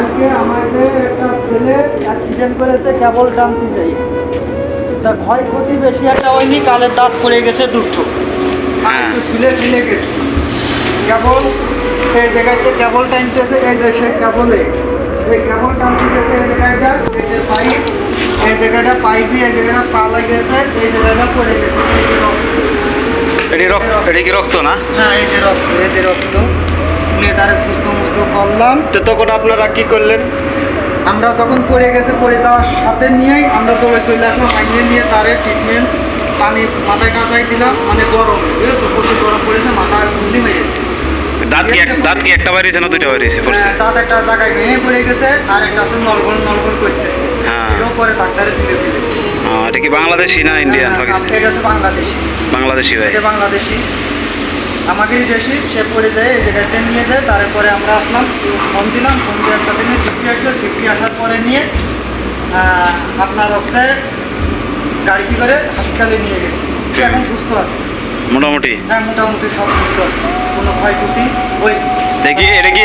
কালকে আমাদের একটা ছেলে অ্যাক্সিডেন্ট করেছে কেবল টানতে যাই, তা ক্ষয়ক্ষতি বেশি একটা হয়নি, কালের দাঁত পড়ে গেছে দুটো, একটু ছিলে গেছে কেবল। এই জায়গাতে কেবল টানতেছে, এই দেশে কেবলে এই কেবল টানতেছে, এই জায়গাটা এই যে পাইপ, এই জায়গাটা পাইপই, এই জায়গাটা পা লাগেছে, এই জায়গাটা পড়ে গেছে। এটা কি রক্ত না? হ্যাঁ, এই যে রক্ত, এই যে রক্ত নিয়ে তারা সুস্থ মুস্থ করলাম। তো তখন আপনারা কি করলেন? আমরা তখন পড়ে গেছে, পড়ে যাওয়ার সাথে নিয়েই আমরা দৌড়ে চলে আসলাম, আইনে নিয়ে তারে ট্রিটমেন্ট, পানি মাথায় কাটাই দিলাম, মানে গরম বুঝেছো, প্রচুর গরম পড়েছে, মাথা গুলি হয়ে গেছে। দাঁত কি একটা বাইরেছে না দুইটা বাইরেছে পড়ছে? দাঁত একটা জায়গায় ভেঙে পড়ে গেছে, আর একটা আছে নলগল করতেছে। হ্যাঁ। এরও পরে ডাক্তারে তুলে ফেলেছে। এটা কি বাংলাদেশি না ইন্ডিয়ান পাকিস্তান? এটা হচ্ছে বাংলাদেশি। বাংলাদেশি ভাই। এটা বাংলাদেশি, আমাদেরই দেশি। সে পড়ে যায়, এই জায়গাতে নিয়ে যায়, তারপরে আমরা আসলাম, ফোন দিলাম, ফোন দেওয়ার সাথে নিয়ে সিপি আসলো, সিপি আসার পরে নিয়ে আপনার হচ্ছে গাড়ি কি করে হাসপাতালে নিয়ে গেছি। সে এখন সুস্থ আছে মোটামুটি। হ্যাঁ, মোটামুটি সব সুস্থ আছে, কোনো ক্ষয়ক্ষতি ওই দেখি এটা কি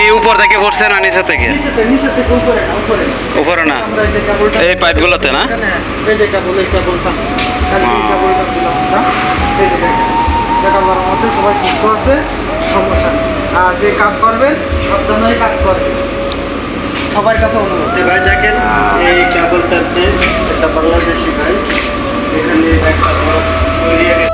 এই উপর থেকে পড়ছে না নিচে থেকে? নিচে থেকে উপরে না, উপরে উপরে না, আমরা এই যে কেবলটা, এই পাইপগুলোতে না? এই যে কেবল, এই কেবলটা কেবলটা দিলাম আমরা, এই যে দেখাবার মধ্যে সবাই সুস্থ আছে, সমস্যা নেই। আর যে কাজ করবেন সাবধানে কাজ করবেন, সবার কাছে অনুরোধ। ভাই দেখেন, এই কেবলটাতে একটা বাংলাদেশি ভাই এখানে একটা